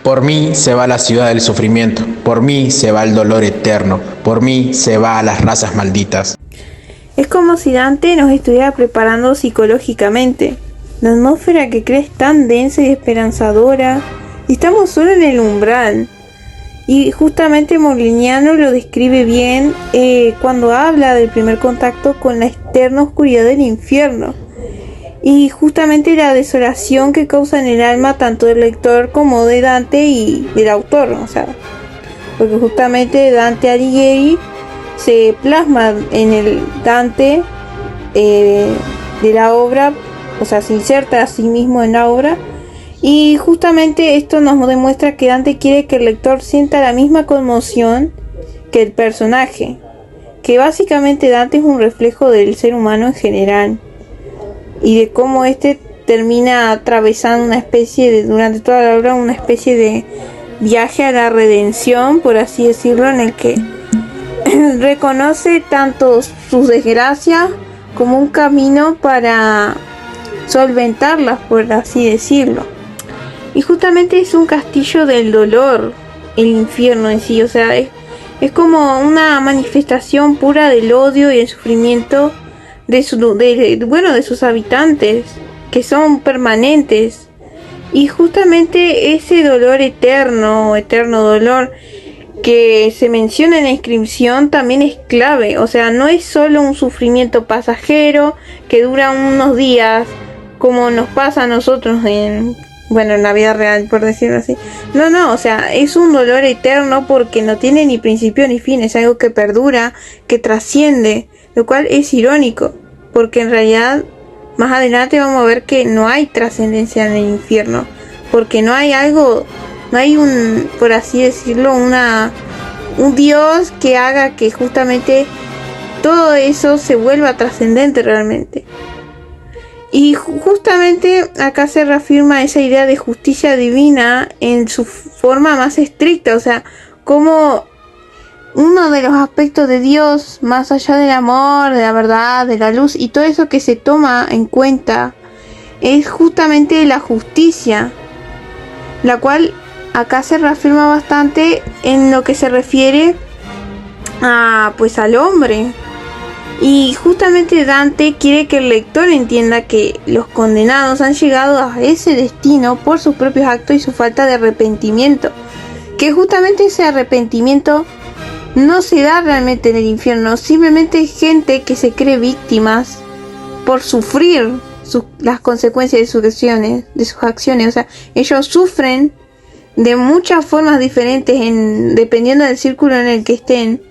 Por mí se va la ciudad del sufrimiento, por mí se va el dolor eterno, por mí se va a las razas malditas. Es como si Dante nos estuviera preparando psicológicamente. La atmósfera que crea es tan densa y esperanzadora, y estamos solo en el umbral. Y justamente Modigliani lo describe bien cuando habla del primer contacto con la eterna oscuridad del infierno. Y justamente la desolación que causa en el alma tanto del lector como de Dante y del autor, o sea, porque justamente Dante Alighieri se plasma en el Dante de la obra, o sea, se inserta a sí mismo en la obra, y justamente esto nos demuestra que Dante quiere que el lector sienta la misma conmoción que el personaje, que básicamente Dante es un reflejo del ser humano en general, y de cómo este termina atravesando una especie de, durante toda la obra, una especie de viaje a la redención, por así decirlo, en el que reconoce tanto sus desgracias como un camino para solventarlas, por así decirlo. Y justamente es un castillo del dolor, el infierno en sí, o sea, es como una manifestación pura del odio y el sufrimiento de sus habitantes, que son permanentes. Y justamente ese dolor eterno dolor que se menciona en la inscripción también es clave, o sea, no es solo un sufrimiento pasajero que dura unos días como nos pasa a nosotros en la vida real, por decirlo así. No, o sea, es un dolor eterno porque no tiene ni principio ni fin, es algo que perdura, que trasciende, lo cual es irónico, porque en realidad más adelante vamos a ver que no hay trascendencia en el infierno, porque no hay un, por así decirlo, un Dios que haga que justamente todo eso se vuelva trascendente realmente. Y justamente acá se reafirma esa idea de justicia divina en su forma más estricta, o sea, como uno de los aspectos de Dios, más allá del amor, de la verdad, de la luz y todo eso que se toma en cuenta, es justamente la justicia, la cual acá se reafirma bastante en lo que se refiere al hombre. Y justamente Dante quiere que el lector entienda que los condenados han llegado a ese destino por sus propios actos y su falta de arrepentimiento, que justamente ese arrepentimiento no se da realmente en el infierno, simplemente hay gente que se cree víctimas por sufrir las consecuencias de sus acciones, o sea, ellos sufren de muchas formas diferentes dependiendo del círculo en el que estén,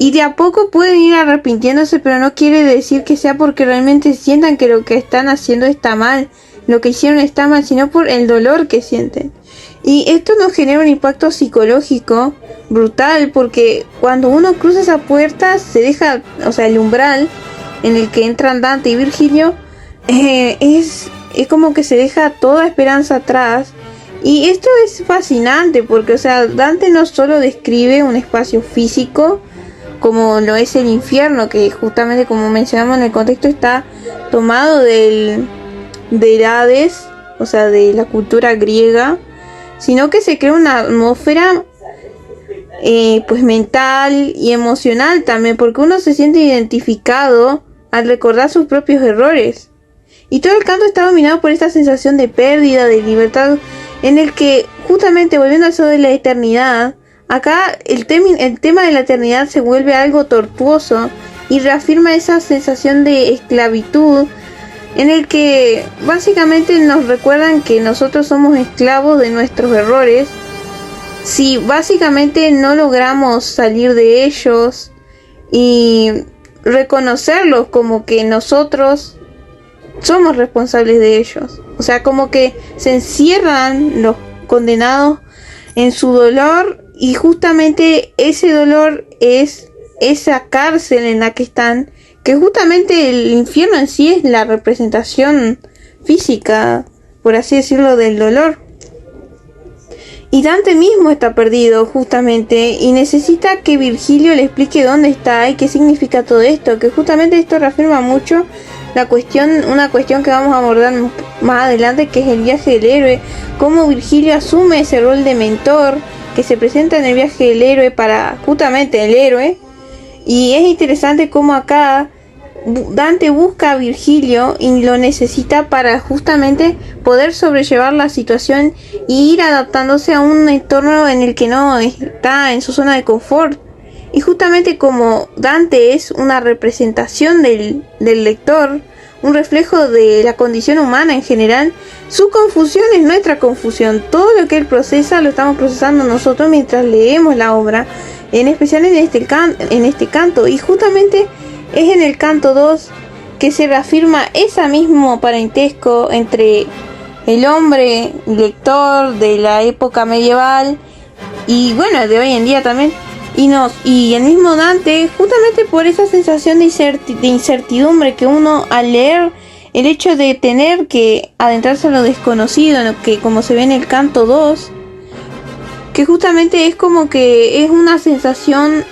y de a poco pueden ir arrepintiéndose, pero no quiere decir que sea porque realmente sientan que lo que están haciendo está mal, lo que hicieron está mal, sino por el dolor que sienten. Y esto nos genera un impacto psicológico brutal, porque cuando uno cruza esa puerta se deja, o sea, el umbral en el que entran Dante y Virgilio, es como que se deja toda esperanza atrás. Y esto es fascinante porque, o sea, Dante no solo describe un espacio físico como lo es el infierno, que justamente, como mencionamos en el contexto, está tomado del Hades, o sea, de la cultura griega, sino que se crea una atmósfera mental y emocional también, porque uno se siente identificado al recordar sus propios errores. Y todo el canto está dominado por esta sensación de pérdida, de libertad, en el que, justamente volviendo a eso de la eternidad, acá el tema de la eternidad se vuelve algo tortuoso y reafirma esa sensación de esclavitud, en el que básicamente nos recuerdan que nosotros somos esclavos de nuestros errores si básicamente no logramos salir de ellos y reconocerlos como que nosotros somos responsables de ellos. O sea, como que se encierran los condenados en su dolor, y justamente ese dolor es esa cárcel en la que están, que justamente el infierno en sí es la representación física, por así decirlo, del dolor. Y Dante mismo está perdido justamente y necesita que Virgilio le explique dónde está y qué significa todo esto, que justamente esto reafirma mucho una cuestión que vamos a abordar más adelante, que es el viaje del héroe, cómo Virgilio asume ese rol de mentor que se presenta en el viaje del héroe para justamente el héroe. Y es interesante cómo acá Dante busca a Virgilio y lo necesita para justamente poder sobrellevar la situación y ir adaptándose a un entorno en el que no está en su zona de confort. Y justamente como Dante es una representación del lector, un reflejo de la condición humana en general, su confusión es nuestra confusión. Todo lo que él procesa lo estamos procesando nosotros mientras leemos la obra, en especial en este canto. Y justamente es en el canto 2 que se reafirma ese mismo parentesco entre el hombre lector de la época medieval y bueno, de hoy en día también, y el mismo Dante, justamente por esa sensación de incertidumbre que uno al leer, el hecho de tener que adentrarse a lo desconocido, que como se ve en el canto 2, que justamente es como que es una sensación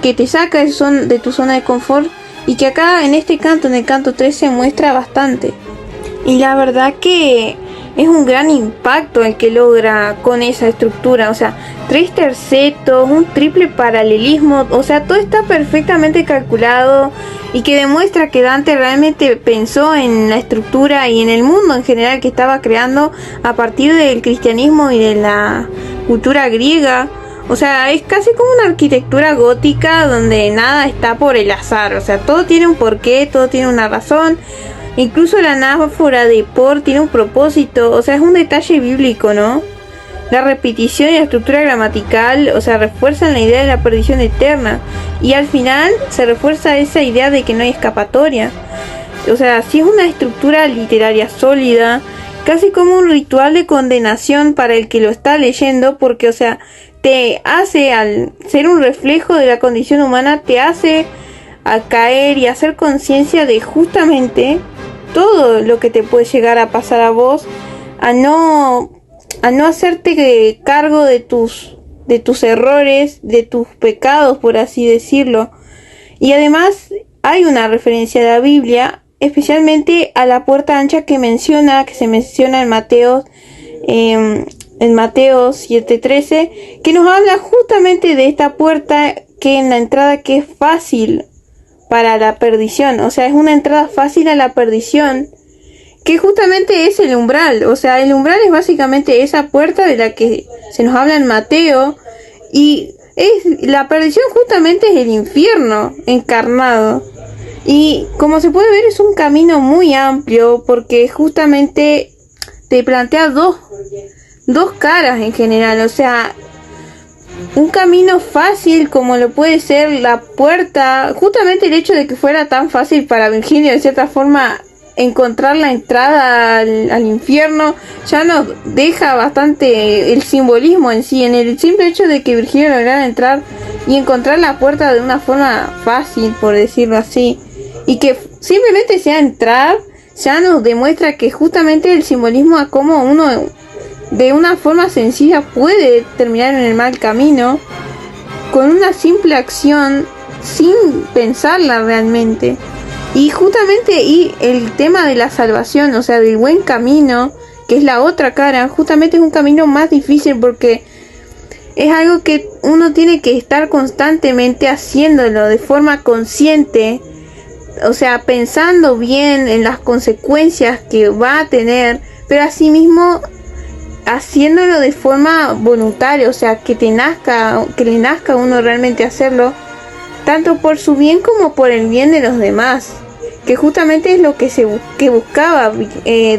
que te saca de tu zona de confort, y que acá en este canto, en el canto 3, se muestra bastante. Y la verdad que es un gran impacto el que logra con esa estructura, o sea, 3 tercetos, un triple paralelismo, o sea, todo está perfectamente calculado y que demuestra que Dante realmente pensó en la estructura y en el mundo en general que estaba creando a partir del cristianismo y de la cultura griega. O sea, es casi como una arquitectura gótica donde nada está por el azar. O sea, todo tiene un porqué, todo tiene una razón. Incluso la anáfora de por tiene un propósito. O sea, es un detalle bíblico, ¿no? La repetición y la estructura gramatical, o sea, refuerzan la idea de la perdición eterna. Y al final se refuerza esa idea de que no hay escapatoria. O sea, si es una estructura literaria sólida, casi como un ritual de condenación para el que lo está leyendo, porque, o sea, te hace, al ser un reflejo de la condición humana, te hace a caer y hacer conciencia de justamente todo lo que te puede llegar a pasar a vos, a no hacerte cargo de tus errores, de tus pecados, por así decirlo. Y además hay una referencia de la Biblia, especialmente a la puerta ancha que se menciona en Mateo 7:13, que nos habla justamente de esta puerta que en la entrada que es fácil para la perdición, o sea, es una entrada fácil a la perdición, que justamente es el umbral. O sea, el umbral es básicamente esa puerta de la que se nos habla en Mateo, y la perdición justamente es el infierno encarnado. Y como se puede ver, es un camino muy amplio, porque justamente te plantea dos caras en general. O sea, un camino fácil como lo puede ser la puerta, justamente el hecho de que fuera tan fácil para Virgilio de cierta forma encontrar la entrada al infierno, ya nos deja bastante el simbolismo en sí, en el simple hecho de que Virgilio lograra entrar y encontrar la puerta de una forma fácil, por decirlo así, y que simplemente sea entrar, ya nos demuestra que justamente el simbolismo a cómo uno de una forma sencilla puede terminar en el mal camino con una simple acción sin pensarla realmente. Y justamente el tema de la salvación, o sea, del buen camino, que es la otra cara, justamente es un camino más difícil porque es algo que uno tiene que estar constantemente haciéndolo de forma consciente, o sea, pensando bien en las consecuencias que va a tener, pero asimismo haciéndolo de forma voluntaria, o sea, que le nazca a uno realmente hacerlo, tanto por su bien como por el bien de los demás, que justamente es lo que buscaba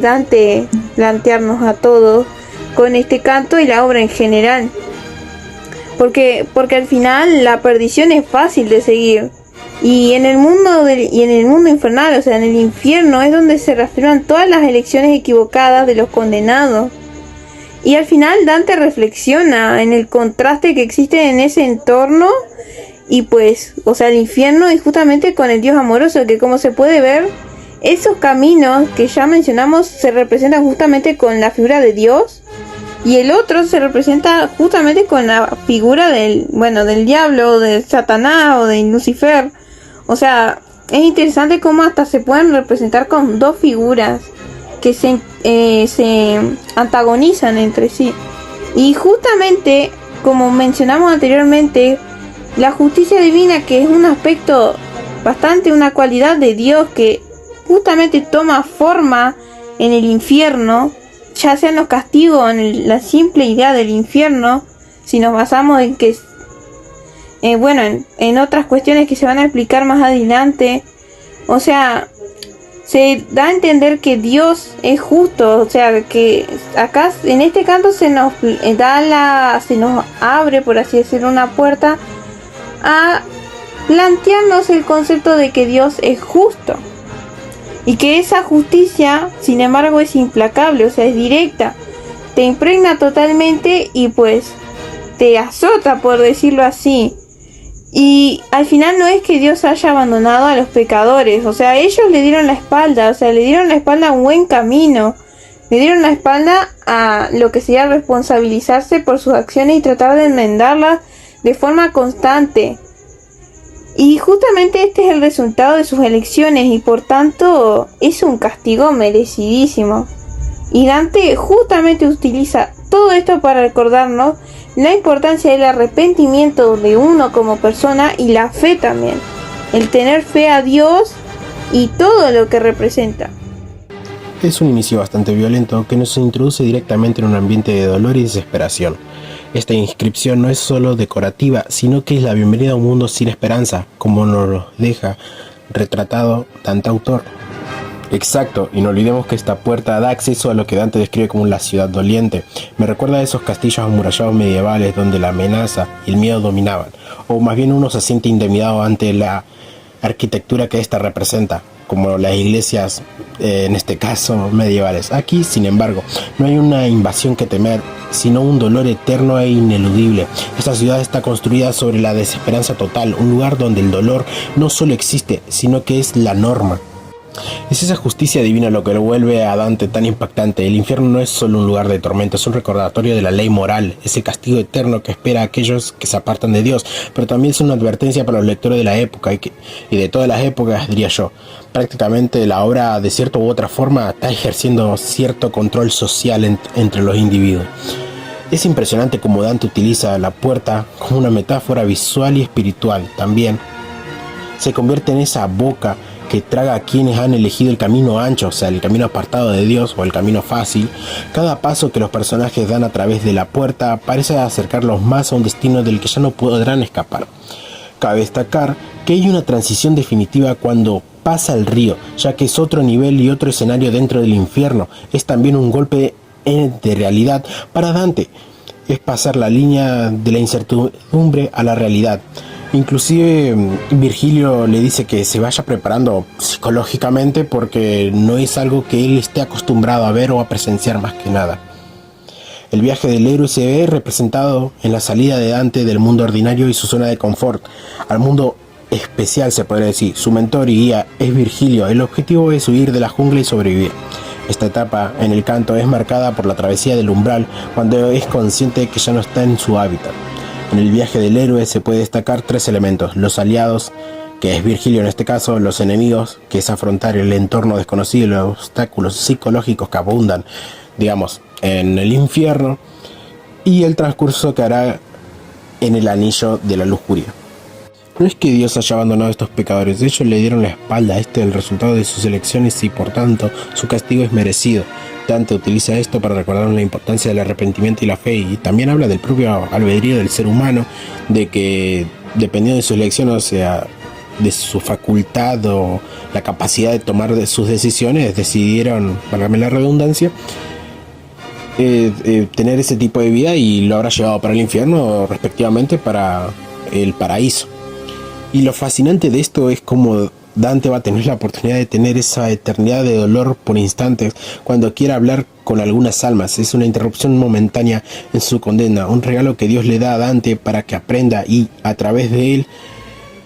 Dante plantearnos a todos con este canto y la obra en general, porque al final la perdición es fácil de seguir, y en el mundo infernal, o sea, en el infierno, es donde se reafirman todas las elecciones equivocadas de los condenados. Y al final Dante reflexiona en el contraste que existe en ese entorno y pues, o sea, el infierno, y justamente con el Dios amoroso, que como se puede ver, esos caminos que ya mencionamos se representan justamente con la figura de Dios, y el otro se representa justamente con la figura del diablo, de Satanás o de Lucifer. O sea, es interesante cómo hasta se pueden representar con dos figuras que se antagonizan entre sí. Y justamente, como mencionamos anteriormente, la justicia divina, que es un aspecto bastante, una cualidad de Dios que justamente toma forma en el infierno, ya sean los castigos, la simple idea del infierno, si nos basamos en que, en otras cuestiones que se van a explicar más adelante, o sea, se da a entender que Dios es justo, o sea, que acá en este canto se nos abre, por así decirlo, una puerta a plantearnos el concepto de que Dios es justo y que esa justicia, sin embargo, es implacable, o sea, es directa, te impregna totalmente y pues te azota, por decirlo así. Y al final no es que Dios haya abandonado a los pecadores, o sea, ellos le dieron la espalda, o sea, le dieron la espalda a un buen camino, le dieron la espalda a lo que sería responsabilizarse por sus acciones y tratar de enmendarlas de forma constante. Y justamente este es el resultado de sus elecciones y por tanto es un castigo merecidísimo. Y Dante justamente utiliza todo esto para recordarnos la importancia del arrepentimiento de uno como persona y la fe también. El tener fe a Dios y todo lo que representa. Es un inicio bastante violento que nos introduce directamente en un ambiente de dolor y desesperación. Esta inscripción no es solo decorativa, sino que es la bienvenida a un mundo sin esperanza, como nos lo deja retratado Dante autor. Exacto, y no olvidemos que esta puerta da acceso a lo que Dante describe como la ciudad doliente. Me recuerda a esos castillos amurallados medievales donde la amenaza y el miedo dominaban, o más bien uno se siente intimidado ante la arquitectura que ésta representa, como las iglesias, en este caso medievales. Aquí, sin embargo, no hay una invasión que temer, sino un dolor eterno e ineludible. Esta ciudad está construida sobre la desesperanza total, un lugar donde el dolor no solo existe, sino que es la norma. Es esa justicia divina lo que lo vuelve a Dante tan impactante. El infierno no es solo un lugar de tormento, es un recordatorio de la ley moral, es el castigo eterno que espera a aquellos que se apartan de Dios, pero también es una advertencia para los lectores de la época y de todas las épocas, diría yo. Prácticamente la obra, de cierta u otra forma, está ejerciendo cierto control social entre los individuos. Es impresionante cómo Dante utiliza la puerta como una metáfora visual y espiritual. También se convierte en esa boca que traga a quienes han elegido el camino ancho, o sea, el camino apartado de Dios o el camino fácil. Cada paso que los personajes dan a través de la puerta parece acercarlos más a un destino del que ya no podrán escapar. Cabe destacar que hay una transición definitiva cuando pasa el río, ya que es otro nivel y otro escenario dentro del infierno. Es también un golpe de realidad para Dante. Es pasar la línea de la incertidumbre a la realidad. Inclusive Virgilio le dice que se vaya preparando psicológicamente porque no es algo que él esté acostumbrado a ver o a presenciar más que nada. El viaje del héroe se ve representado en la salida de Dante del mundo ordinario y su zona de confort al mundo especial, se podría decir. Su mentor y guía es Virgilio. El objetivo es huir de la jungla y sobrevivir. Esta etapa en el canto es marcada por la travesía del umbral, cuando es consciente de que ya no está en su hábitat. En el viaje del héroe se puede destacar tres elementos: los aliados, que es Virgilio en este caso; los enemigos, que es afrontar el entorno desconocido y los obstáculos psicológicos que abundan, digamos, en el infierno; y el transcurso que hará en el anillo de la lujuria. No es que Dios haya abandonado a estos pecadores, ellos le dieron la espalda. Este es el resultado de sus elecciones y por tanto su castigo es merecido. Dante utiliza esto para recordarnos la importancia del arrepentimiento y la fe, y también habla del propio albedrío del ser humano, de que dependiendo de sus elecciones, o sea, de su facultad o la capacidad de tomar sus decisiones, decidieron, válgame la redundancia, tener ese tipo de vida, y lo habrá llevado para el infierno, respectivamente para el paraíso. Y lo fascinante de esto es cómo Dante va a tener la oportunidad de tener esa eternidad de dolor por instantes cuando quiera hablar con algunas almas. Es una interrupción momentánea en su condena, un regalo que Dios le da a Dante para que aprenda y a través de él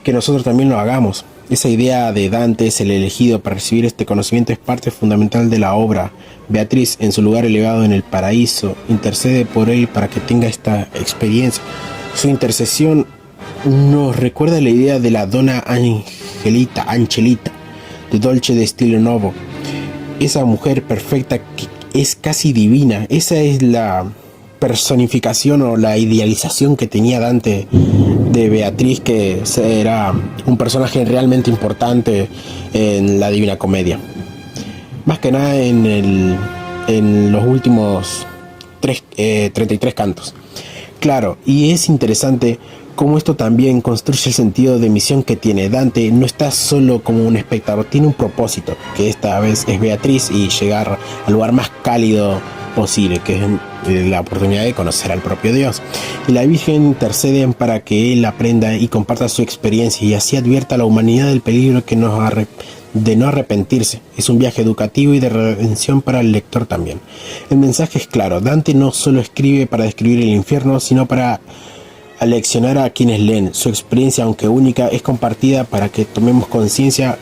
que nosotros también lo hagamos. Esa idea de Dante es el elegido para recibir este conocimiento, es parte fundamental de la obra. Beatriz, en su lugar elevado en el paraíso, intercede por él para que tenga esta experiencia. Su intercesión nos recuerda la idea de la Donna Angelita, de Dolce de Stile Nuovo. Esa mujer perfecta que es casi divina. Esa es la personificación o la idealización que tenía Dante de Beatriz, que era un personaje realmente importante en la Divina Comedia. Más que nada en los últimos 33 cantos. Claro, y es interesante cómo esto también construye el sentido de misión que tiene. Dante no está solo como un espectador, tiene un propósito, que esta vez es Beatriz y llegar al lugar más cálido posible, que es la oportunidad de conocer al propio Dios. Y la Virgen intercede para que él aprenda y comparta su experiencia y así advierta a la humanidad del peligro de no arrepentirse. Es un viaje educativo y de redención para el lector también. El mensaje es claro: Dante no solo escribe para describir el infierno, sino para aleccionar a quienes leen. Su experiencia, aunque única, es compartida para que tomemos conciencia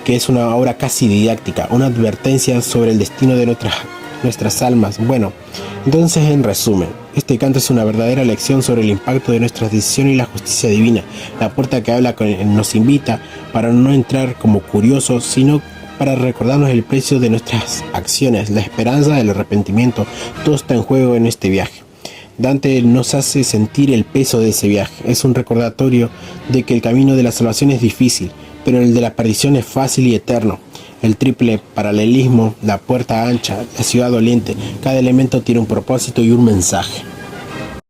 que es una obra casi didáctica, una advertencia sobre el destino de nuestras almas. Bueno, entonces, en resumen, este canto es una verdadera lección sobre el impacto de nuestras decisiones y la justicia divina, la puerta que habla nos invita para no entrar como curiosos, sino para recordarnos el precio de nuestras acciones, la esperanza, el arrepentimiento. Todo está en juego en este viaje. Dante nos hace sentir el peso de ese viaje. Es un recordatorio de que el camino de la salvación es difícil, pero el de la perdición es fácil y eterno. El triple paralelismo, la puerta ancha, la ciudad doliente, cada elemento tiene un propósito y un mensaje.